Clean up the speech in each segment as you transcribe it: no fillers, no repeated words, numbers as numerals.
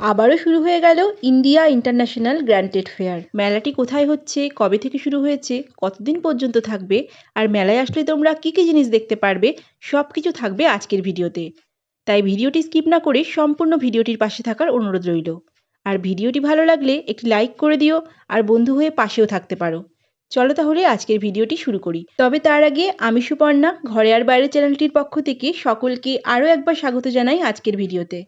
আবারও শুরু হয়ে গেল India international grand trade fair. মেলাটি কোথায় হচ্ছে, কবে থেকে শুরু হয়েছে, কতদিন পর্যন্ত থাকবে, আর মেলায় আসলে তোমরা কী কী জিনিস দেখতে পারবে, সব কিছু থাকবে আজকের ভিডিওতে। তাই ভিডিওটি স্কিপ না করে সম্পূর্ণ ভিডিওটির পাশে থাকার অনুরোধ রইল। আর ভিডিওটি ভালো লাগলে একটি লাইক করে দিও, আর বন্ধু হয়ে পাশেও থাকতে পারো। চলো তাহলে আজকের ভিডিওটি শুরু করি। তবে তার আগে আমি সুপর্ণা, ঘরে আর বাইরে চ্যানেলটির পক্ষ থেকে সকলকে আরও একবার স্বাগত জানাই আজকের ভিডিওতে।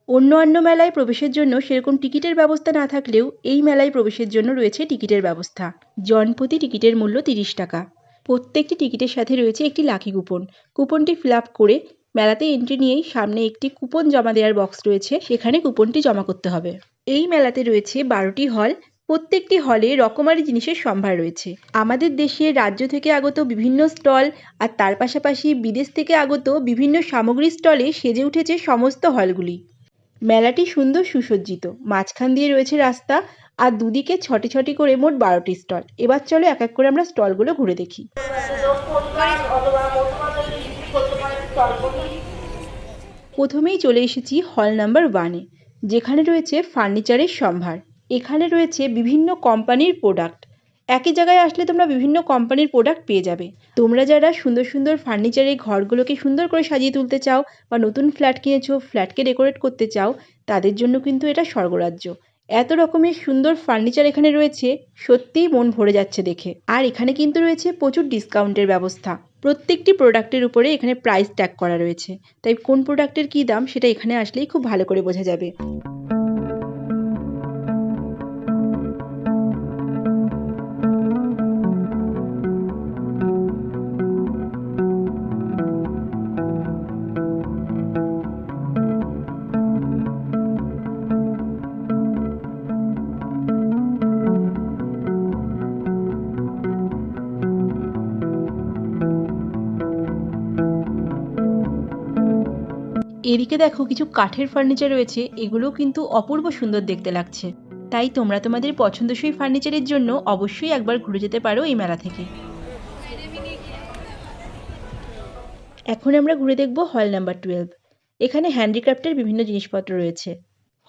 অন্য মেলায় প্রবেশের জন্য সেরকম টিকিটের ব্যবস্থা না থাকলেও এই মেলায় প্রবেশের জন্য রয়েছে টিকিটের ব্যবস্থা। জনপ্রতি টিকিটের মূল্য 30 টাকা। প্রত্যেকটি টিকিটের সাথে রয়েছে একটি লাকি কুপন। কুপনটি ফিল আপ করে মেলাতে এন্ট্রি নিয়েই সামনে একটি কুপন জমা দেওয়ার বক্স রয়েছে, সেখানে কুপনটি জমা করতে হবে। এই মেলাতে রয়েছে 12টি হল। প্রত্যেকটি হলে রকমারি জিনিসের সম্ভার রয়েছে। আমাদের দেশের রাজ্য থেকে আগত বিভিন্ন স্টল আর তার পাশাপাশি বিদেশ থেকে আগত বিভিন্ন সামগ্রীর স্টলে সেজে উঠেছে সমস্ত হলগুলি। মেলাটি সুন্দর সুসজ্জিত, মাঝখান দিয়ে রয়েছে রাস্তা, আর দুদিকে ছটি ছটি করে মোট 12টি স্টল। এবার চলো এক এক করে আমরা স্টলগুলো ঘুরে দেখি। প্রথমেই চলে এসেছি হল নাম্বার 1-এ, যেখানে রয়েছে ফার্নিচারের সম্ভার। এখানে রয়েছে বিভিন্ন কোম্পানির প্রোডাক্ট। একই জায়গায় আসলে তোমরা বিভিন্ন কোম্পানির প্রোডাক্ট পেয়ে যাবে। তোমরা যারা সুন্দর সুন্দর ফার্নিচারের ঘরগুলোকে সুন্দর করে সাজিয়ে তুলতে চাও, বা নতুন ফ্ল্যাট কিনেছো, ফ্ল্যাটকে ডেকোরেট করতে চাও, তাদের জন্য কিন্তু এটা স্বর্গরাজ্য। এত রকমের সুন্দর ফার্নিচার এখানে রয়েছে, সত্যিই মন ভরে যাচ্ছে দেখে। আর এখানে কিন্তু রয়েছে প্রচুর ডিসকাউন্টের ব্যবস্থা। প্রত্যেকটি প্রোডাক্টের উপরে এখানে প্রাইস ট্যাগ করা রয়েছে, তাই কোন প্রোডাক্টের কী দাম সেটা এখানে আসলেই খুব ভালো করে বোঝা যাবে। এদিকে দেখো কিছু কাঠের ফার্নিচার রয়েছে, এগুলোও কিন্তু অপূর্ব সুন্দর দেখতে লাগছে। তাই তোমরা তোমাদের পছন্দসই ফার্নিচারের জন্য অবশ্যই একবার ঘুরে যেতে পারো এই মেলা থেকে। এখন আমরা ঘুরে দেখব হল নাম্বার 12। এখানে হ্যান্ডিক্রাফটের বিভিন্ন জিনিসপত্র রয়েছে।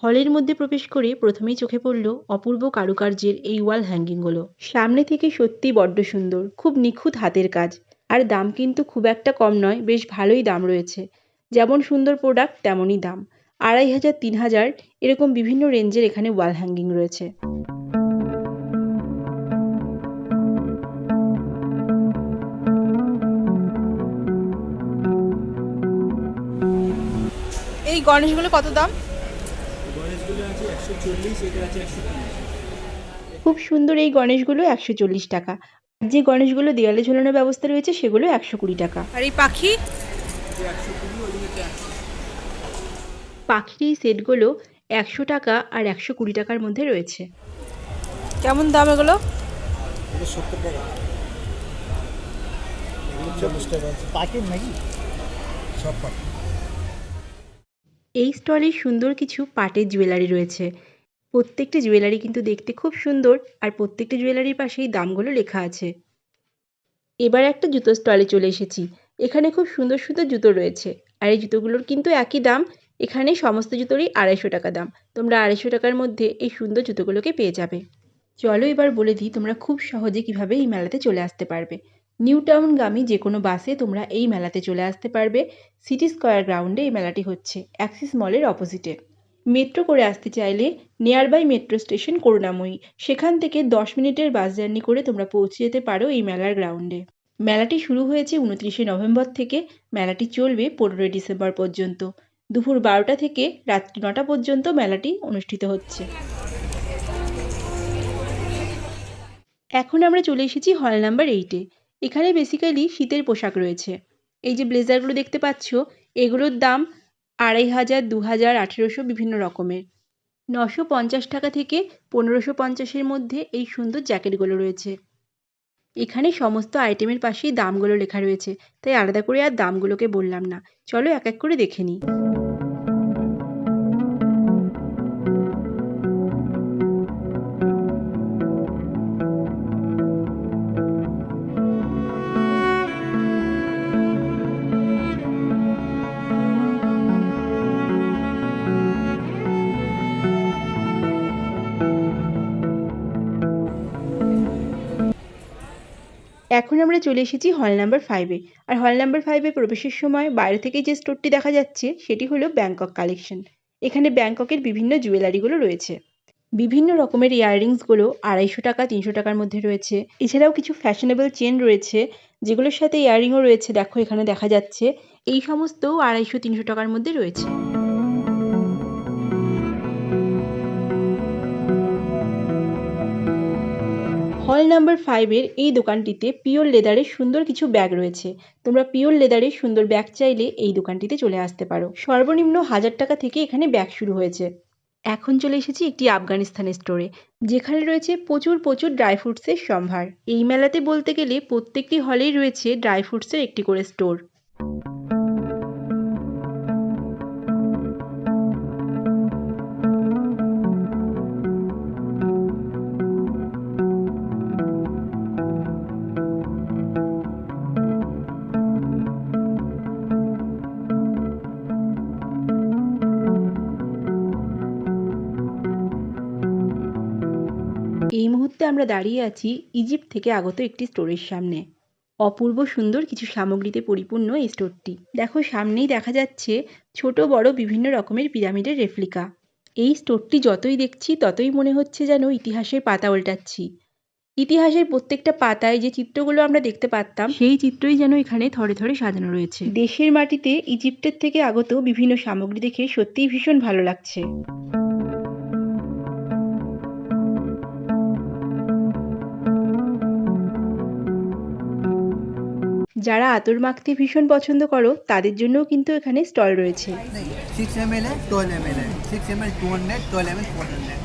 হলের মধ্যে প্রবেশ করে প্রথমেই চোখে পড়ল অপূর্ব কারুকার্যের এই ওয়াল হ্যাঙ্গিংগুলো। সামনে থেকে সত্যি বড্ড সুন্দর, খুব নিখুঁত হাতের কাজ। আর দাম কিন্তু খুব একটা কম নয়, বেশ ভালোই দাম রয়েছে। যেমন সুন্দর প্রোডাক্ট তেমনই দাম। 2500, 3000 এরকম বিভিন্ন রেঞ্জের এখানে ওয়াল হ্যাঙ্গিং রয়েছে। এই গণেশগুলো কত দাম? গণেশগুলো আছে 140, এটা আছে 130। খুব সুন্দর এই গণেশগুলো 140 টাকা। আর যে গণেশগুলো দেয়ালে ঝোলানোর ব্যবস্থা রয়েছে সেগুলো 120 টাকা। আর এই পাখি? 120, ওইদিকে 100। পাখির এই সেটগুলো 100 টাকা আর 120 টাকার মধ্যে রয়েছে। কেমন দাম এগুলো? এটা 70 টাকা, এগুলো 40 টাকা। পাখির নাকি সব পাখি। এই স্টলে সুন্দর কিছু পাটের জুয়েলারি রয়েছে। প্রত্যেকটি জুয়েলারি কিন্তু দেখতে খুব সুন্দর, আর প্রত্যেকটি জুয়েলারির পাশেই দামগুলো লেখা আছে। এবার একটা জুতো স্টলে চলে এসেছি। এখানে খুব সুন্দর সুন্দর জুতো রয়েছে, আর এই জুতোগুলোর কিন্তু একই দাম। এখানে সমস্ত জুতোরই 250 টাকা দাম। তোমরা 250 টাকার মধ্যে এই সুন্দর জুতোগুলোকে পেয়ে যাবে। চলো এবার বলে দিই তোমরা খুব সহজে কিভাবে এই মেলাতে চলে আসতে পারবে। নিউ টাউনগামী যে কোনো বাসে তোমরা এই মেলাতে চলে আসতে পারবে। সিটি স্কয়ার গ্রাউন্ডে এই মেলাটি হচ্ছে, অ্যাক্সিস মলের অপোজিটে। মেট্রো করে আসতে চাইলে নিয়ার বাই মেট্রো স্টেশন করুণাময়ী, সেখান থেকে 10 মিনিটের বাস জার্নি করে তোমরা পৌঁছে যেতে পারো এই মেলার গ্রাউন্ডে। মেলাটি শুরু হয়েছে 29শে নভেম্বর থেকে। মেলাটি চলবে 15ই ডিসেম্বর পর্যন্ত। দুপুর 12টা থেকে রাত্রি 9টা পর্যন্ত মেলাটি অনুষ্ঠিত হচ্ছে। এখন আমরা চলে এসেছি হল নাম্বার 8-এ। এখানে বেসিক্যালি শীতের পোশাক রয়েছে। এই যে ব্লেজারগুলো দেখতে পাচ্ছ, এগুলোর দাম 2500, 2000, 1800 বিভিন্ন রকমের। 950 টাকা থেকে 1550-এর মধ্যে এই সুন্দর জ্যাকেটগুলো রয়েছে। এখানে সমস্ত আইটেমের পাশেই দামগুলো লেখা রয়েছে, তাই আলাদা করে আর দামগুলোকে বললাম না। চলো এক এক করে দেখে নিই। এখন আমরা চলে এসেছি হল নাম্বার 5 এ। আর হল নাম্বার 5 এ প্রবেশের সময় বাইরে থেকে যে স্টোরটি দেখা যাচ্ছে সেটি হলো ব্যাংকক কালেকশন। এখানে ব্যাংককের বিভিন্ন জুয়েলারিগুলো রয়েছে। বিভিন্ন রকমের ইয়াররিংসগুলো 250 টাকা 300 টাকার মধ্যে রয়েছে। এছাড়াও কিছু ফ্যাশনেবল চেন রয়েছে যেগুলোর সাথে ইয়াররিংও রয়েছে, দেখো এখানে দেখা যাচ্ছে। এই সমস্তও 250-300 টাকার মধ্যে রয়েছে। হল নাম্বার 5 এর এই দোকানটিতে পিওর লেদারের সুন্দর কিছু ব্যাগ রয়েছে। তোমরা পিওর লেদারের সুন্দর ব্যাগ চাইলে এই দোকানটিতে চলে আসতে পারো। সর্বনিম্ন 1000 টাকা থেকে এখানে ব্যাগ শুরু হয়েছে। এখন চলে এসেছি একটি আফগানিস্তানের স্টোরে, যেখানে রয়েছে প্রচুর প্রচুর ড্রাই ফ্রুটসের সম্ভার। এই মেলাতে বলতে গেলে প্রত্যেকটি হলেই রয়েছে ড্রাই ফ্রুটসের একটি করে স্টোর। এই মুহূর্তে আমরা দাঁড়িয়ে আছি ইজিপ্ট থেকে আগত একটি স্টোরের সামনে। অপূর্ব সুন্দর কিছু সামগ্রীতে পরিপূর্ণ এই স্টোরটি। দেখো সামনেই দেখা যাচ্ছে ছোট বড় বিভিন্ন রকমের পিরামিডের রেপ্লিকা। এই স্টোরটি যতই দেখছি ততই মনে হচ্ছে যেন ইতিহাসের পাতা উল্টাচ্ছি। ইতিহাসের প্রত্যেকটা পাতায় যে চিত্রগুলো আমরা দেখতে পারতাম সেই চিত্রই যেন এখানে থরে থরে সাজানো রয়েছে। দেশের মাটিতে ইজিপ্টের থেকে আগত বিভিন্ন সামগ্রী দেখে সত্যিই ভীষণ ভালো লাগছে। যারা আতর মাখতে ভীষণ পছন্দ করো তাদের জন্যও কিন্তু এখানে স্টল রয়েছে। 6 ml है 12 ml है 6 ml 200 12 ml 400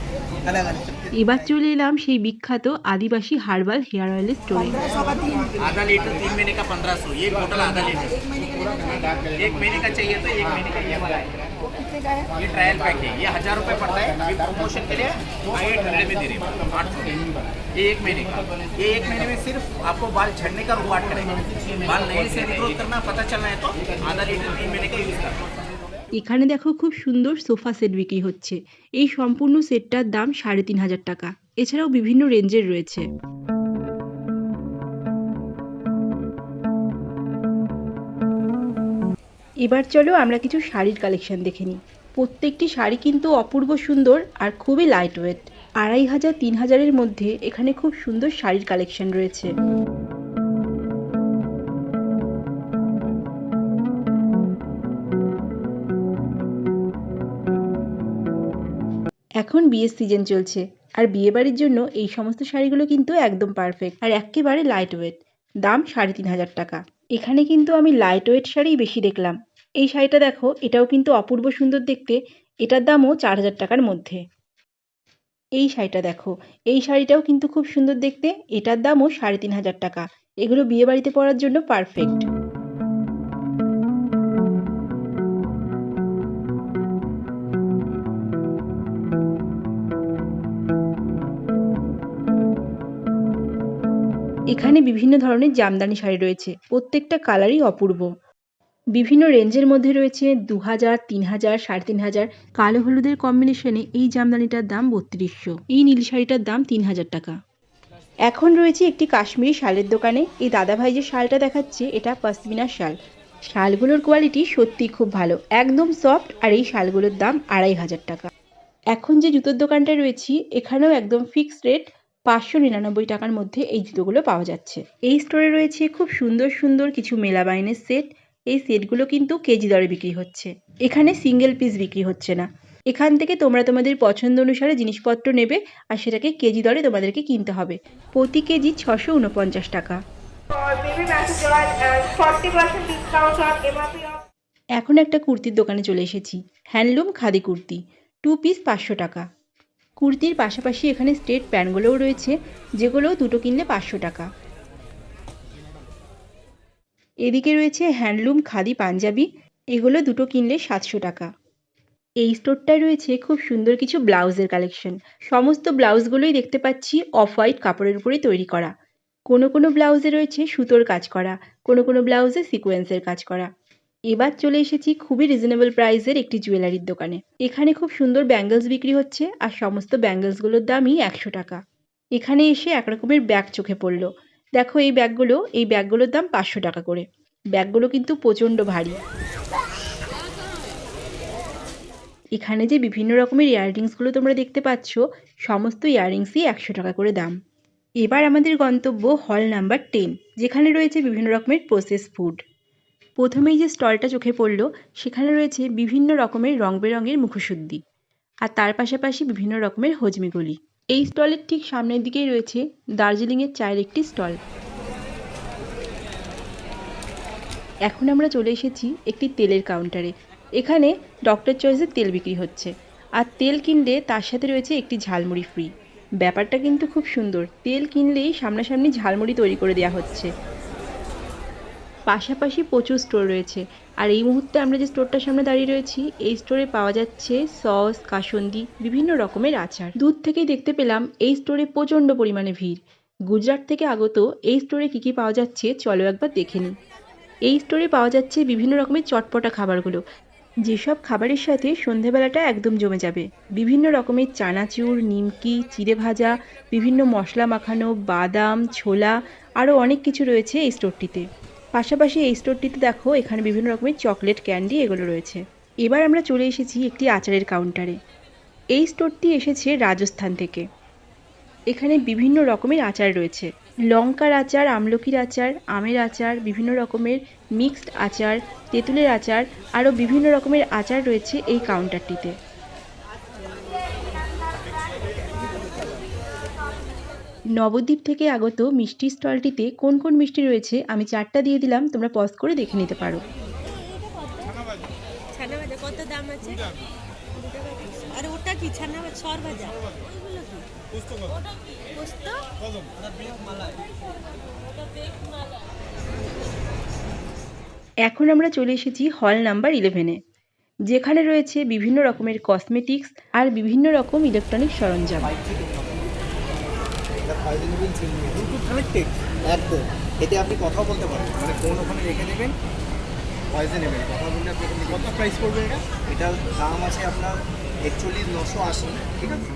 अलग अलग। এবার চলে এলাম সেই বিখ্যাত আদিবাসী হার্বাল হেয়ার অয়েলের স্টোরে। आधा लीटर 3 महीने का 1500, ये बोतल आधा लीटर 1 महीने का चाहिए तो 1 महीने का ये वाला है। ये ट्रायल पैक है, ये 1000 रुपये पड़ता है। ये प्रमोशन के लिए 800 में दे रहे हैं, 800। ये 1 महीने का, ये 1 महीने में सिर्फ आपको बाल झड़ने का रुकावट करेगा। बाल नए से रिग्रोथ करना पता चलना है तो आधा लीटर 3 महीने का यूज करना। এখানে দেখো খুব সুন্দর সোফা সেট বিক্রি হচ্ছে। এই সম্পূর্ণ সেটটার দাম 3500 টাকা। এছাড়াও বিভিন্ন রেঞ্জের রয়েছে। এবার চলো আমরা কিছু শাড়ির কালেকশন দেখে নিই। প্রত্যেকটি শাড়ি কিন্তু অপূর্ব সুন্দর আর খুবই লাইট ওয়েট। 2500-3000-এর মধ্যে এখানে খুব সুন্দর শাড়ির কালেকশন রয়েছে। এখন বিয়ের সিজন চলছে আর বিয়েবাড়ির জন্য এই সমস্ত শাড়িগুলো কিন্তু একদম পারফেক্ট আর একেবারে লাইট ওয়েট। দাম 3500 টাকা। এখানে কিন্তু আমি লাইট ওয়েট শাড়িই বেশি দেখলাম। এই শাড়িটা দেখো, এটাও কিন্তু অপূর্ব সুন্দর দেখতে। এটার দামও 4000 টাকার মধ্যে। এই শাড়িটা দেখো, এই শাড়িটাও কিন্তু খুব সুন্দর দেখতে। এটার দামও 3500 টাকা। এগুলো বিয়েবাড়িতে পরার জন্য পারফেক্ট। এখানে বিভিন্ন ধরনের জামদানি শাড়ি রয়েছে, প্রত্যেকটা কালারই অপূর্ব। বিভিন্ন রেঞ্জের মধ্যে রয়েছে 2000, 3000, 3500। কালো হলুদের কম্বিনেশনে এই জামদানিটার দাম 3200। এই নীল শাড়িটার দাম 3000 টাকা। এখন রয়েছে একটি কাশ্মীরি শালের দোকানে। এই দাদাভাই যে শালটা দেখাচ্ছে এটা পশমিনার শাল। শালগুলোর কোয়ালিটি সত্যিই খুব ভালো, একদম সফট। আর এই শালগুলোর দাম 2500 টাকা। এখন যে জুতোর দোকানটা রয়েছি এখানেও একদম ফিক্সড রেট 599 টাকার মধ্যে এই জুতোগুলো পাওয়া যাচ্ছে। এই স্টোরে রয়েছে খুব সুন্দর সুন্দর কিছু মেলাবাইনের সেট। এই সেটগুলো কিন্তু কেজি দরে বিক্রি হচ্ছে। এখানে সিঙ্গেল পিস বিক্রি হচ্ছে না। এখান থেকে তোমরা তোমাদের পছন্দ অনুসারে জিনিসপত্র নেবে আর সেটাকে কেজি দরে তোমাদেরকে কিনতে হবে। প্রতি কেজি 649 টাকা। এখন একটা কুর্তির দোকানে চলে এসেছি। হ্যান্ডলুম খাদি কুর্তি, 2 পিস 500 টাকা। কুর্তির পাশাপাশি এখানে স্ট্রেট প্যান্টগুলোও রয়েছে, যেগুলো দুটো কিনলে 500 টাকা। এদিকে রয়েছে হ্যান্ডলুম খাদি পাঞ্জাবি, এগুলো দুটো কিনলে 700 টাকা। এই স্টোরটায় রয়েছে খুব সুন্দর কিছু ব্লাউজের কালেকশন। সমস্ত ব্লাউজগুলোই দেখতে পাচ্ছি অফ হোয়াইট কাপড়ের উপরেই তৈরি করা। কোনো কোনো ব্লাউজে রয়েছে সুতোর কাজ করা, কোনো কোনো ব্লাউজে সিকোয়েন্সের কাজ করা। এবার চলে এসেছি খুবই রিজনেবল প্রাইসের একটি জুয়েলারির দোকানে। এখানে খুব সুন্দর ব্যাঙ্গলস বিক্রি হচ্ছে আর সমস্ত ব্যাঙ্গলসগুলোর দামই 100 টাকা। এখানে এসে একরকমের ব্যাগ চোখে পড়লো। দেখো এই ব্যাগগুলোর দাম 500 টাকা করে। ব্যাগগুলো কিন্তু প্রচণ্ড ভারী। এখানে যে বিভিন্ন রকমের ইয়াররিংসগুলো তোমরা দেখতে পাচ্ছ, সমস্ত ইয়াররিংসই 100 টাকা করে দাম। এবার আমাদের গন্তব্য হল নাম্বার 10, যেখানে রয়েছে বিভিন্ন রকমের প্রসেস ফুড। প্রথমেই যে স্টলটা চোখে পড়লো, সেখানে রয়েছে বিভিন্ন রকমের রং বেরঙের মুখশুদ্ধি, আর তার পাশাপাশি বিভিন্ন রকমের হজমিগুলি। এই স্টলের ঠিক সামনের দিকেই রয়েছে দার্জিলিংয়ের চায়ের একটি স্টল। এখন আমরা চলে এসেছি একটি তেলের কাউন্টারে। এখানে ডক্টর চয়েসের তেল বিক্রি হচ্ছে, আর তেল কিনলে তার সাথে রয়েছে একটি ঝালমুড়ি ফ্রি। ব্যাপারটা কিন্তু খুব সুন্দর, তেল কিনলেই সামনাসামনি ঝালমুড়ি তৈরি করে দেওয়া হচ্ছে। পাশাপাশি প্রচুর স্টোর রয়েছে, আর এই মুহূর্তে আমরা যে স্টোরটার সামনে দাঁড়িয়ে রয়েছি, এই স্টোরে পাওয়া যাচ্ছে সস, কাসুন্দি, বিভিন্ন রকমের আচার। দূর থেকেই দেখতে পেলাম এই স্টোরে প্রচণ্ড পরিমাণে ভিড়। গুজরাট থেকে আগত এই স্টোরে কী কী পাওয়া যাচ্ছে চলো একবার দেখে নিই। এই স্টোরে পাওয়া যাচ্ছে বিভিন্ন রকমের চটপটা খাবারগুলো, যেসব খাবারের সাথে সন্ধেবেলাটা একদম জমে যাবে। বিভিন্ন রকমের চানাচুর, নিমকি, চিড়ে ভাজা, বিভিন্ন মশলা মাখানো, বাদাম, ছোলা, আরও অনেক কিছু রয়েছে এই স্টোরটিতে। পাশাপাশি এই স্টোরটিতে দেখো এখানে বিভিন্ন রকমের চকলেট, ক্যান্ডি এগুলো রয়েছে। এবার আমরা চলে এসেছি একটি আচারের কাউন্টারে। এই স্টোরটি এসেছে রাজস্থান থেকে। এখানে বিভিন্ন রকমের আচার রয়েছে, লঙ্কার আচার, আমলকির আচার, আমের আচার, বিভিন্ন রকমের মিক্সড আচার, তেঁতুলের আচার, আরও বিভিন্ন রকমের আচার রয়েছে এই কাউন্টারটিতে। নবদ্বীপ থেকে আগত মিষ্টি স্টলটিতে কোন কোন মিষ্টি রয়েছে আমি চারটা দিয়ে দিলাম, তোমরা পজ করে দেখে নিতে পারো। ছানা ভাজা কত দাম আছে? আরে ওটা কি ছানা ভাজা, সর ভাজা ওইগুলো কি? ওটা কি পোস্ত? ওটা বেক মালাই। এখন আমরা চলে এসেছি হল নাম্বার 11-এ, যেখানে রয়েছে বিভিন্ন রকমের কসমেটিক্স আর বিভিন্ন রকম ইলেকট্রনিক সরঞ্জাম। ব্লুটুথ কানেক্টেড একদম, এতে আপনি কথা বলতে পারেন, মানে ফোন ওখানে রেখে দেবেন, ভয়েসে নেবেন, কথা বললে আপনি কত প্রাইস পড়বে এটা? এটার দাম আছে আপনার 41,980, ঠিক আছে?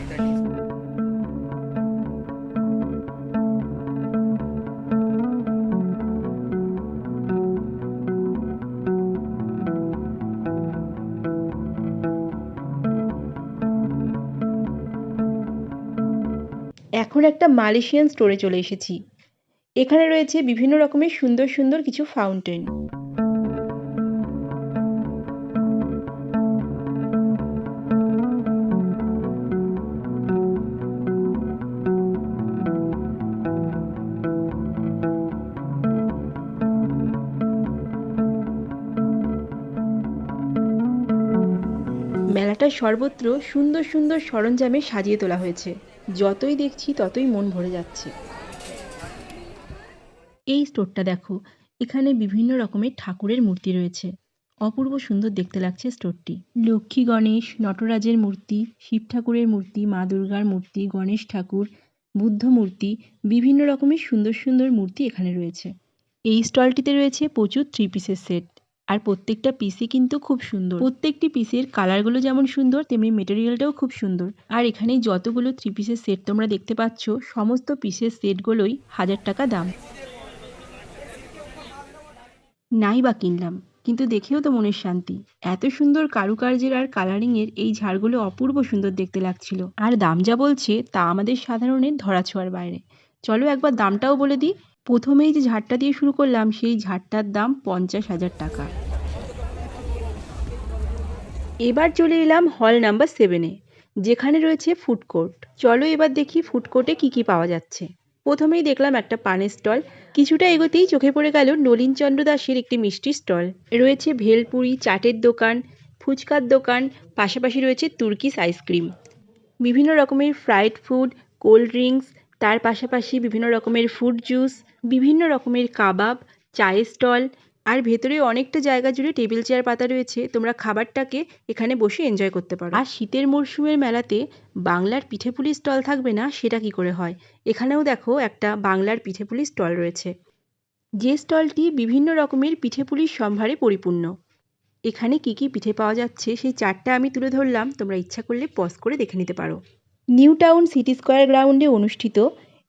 এখন একটা মালয়েশিয়ান স্টোরে চলে এসেছি। এখানে রয়েছে বিভিন্ন রকমের সুন্দর সুন্দর কিছু ফাউন্টেন। মেলাটায় সর্বত্র সুন্দর সুন্দর সরঞ্জামে সাজিয়ে তোলা হয়েছে, যতই দেখছি ততই মন ভরে যাচ্ছে। এই স্টোরটা দেখো, এখানে বিভিন্ন রকমের ঠাকুরের মূর্তি রয়েছে, অপূর্ব সুন্দর দেখতে লাগছে স্টোরটি। লক্ষ্মী, গণেশ, নটরাজের মূর্তি, শিব ঠাকুরের মূর্তি, মা দুর্গার মূর্তি, গণেশ ঠাকুর, বুদ্ধ মূর্তি, বিভিন্ন রকমের সুন্দর সুন্দর মূর্তি এখানে রয়েছে। এই স্টলটিতে রয়েছে প্রচুর 3 পিসের সেট, আর প্রত্যেকটা পিসই কিন্তু খুব সুন্দর। প্রত্যেকটি পিসের কালারগুলো যেমন সুন্দর, তেমনি মেটেরিয়ালটাও খুব সুন্দর। আর এখানে যতগুলো 3 পিসের সেট তোমরা দেখতে পাচ্ছ, সমস্ত পিসের সেটগুলোই 1000 টাকা দাম। নাই বা কিনলাম, কিন্তু দেখেও তো মনের শান্তি। এত সুন্দর কারুকার্যের আর কালারিংয়ের এই ঝাড়গুলো অপূর্ব সুন্দর দেখতে লাগছিল, আর দাম যা বলছে তা আমাদের সাধারণের ধরাছোঁয়ার বাইরে। চলো একবার দামটাও বলে দিই। প্রথমেই যে ঝাড়টা দিয়ে শুরু করলাম, সেই ঝাড়টার দাম 50,000 টাকা। এবার চলে এলাম হল নাম্বার 7-এ, যেখানে রয়েছে ফুড কোর্ট। চলো এবার দেখি ফুড কোর্টে কী কী পাওয়া যাচ্ছে। প্রথমেই দেখলাম একটা পানের স্টল, কিছুটা এগোতেই চোখে পড়ে গেল নলিনচন্দ্র দাসের একটি মিষ্টির স্টল। রয়েছে ভেলপুরি, চাটের দোকান, ফুচকার দোকান, পাশাপাশি রয়েছে তুর্কিশ আইসক্রিম, বিভিন্ন রকমের ফ্রাইড ফুড, কোল্ড ড্রিঙ্কস, তার পাশাপাশি বিভিন্ন রকমের ফ্রুট জুস, বিভিন্ন রকমের কাবাব, চায়ের স্টল, আর ভেতরে অনেকটা জায়গা জুড়ে টেবিল চেয়ার পাতা রয়েছে, তোমরা খাবারটাকে এখানে বসে এনজয় করতে পারো। আর শীতের মরশুমের মেলাতে বাংলার পিঠেপুলির স্টল থাকবে না সেটা কি করে হয়। এখানেও দেখো একটা বাংলার পিঠেপুলির স্টল রয়েছে, যে স্টলটি বিভিন্ন রকমের পিঠেপুলির সম্ভারে পরিপূর্ণ। এখানে কি কি পিঠে পাওয়া যাচ্ছে সেই চারটা আমি তুলে ধরলাম, তোমরা ইচ্ছা করলে পজ করে দেখে নিতে পারো। নিউ টাউন সিটি স্কোয়ার গ্রাউন্ডে অনুষ্ঠিত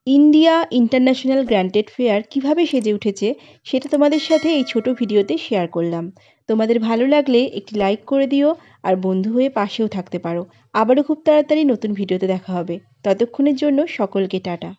ইন্ডিয়া ইন্টারন্যাশনাল গ্র্যান্টেড ফেয়ার কিভাবে সেজে উঠেছে সেটা তোমাদের সাথে এই ছোট ভিডিওতে শেয়ার করলাম। তোমাদের ভালো লাগলে একটি লাইক করে দিও আর বন্ধু হয়ে পাশেও থাকতে পারো। আবারও খুব তাড়াতাড়ি নতুন ভিডিওতে দেখা হবে। ততক্ষণের জন্য সকলকে টাটা।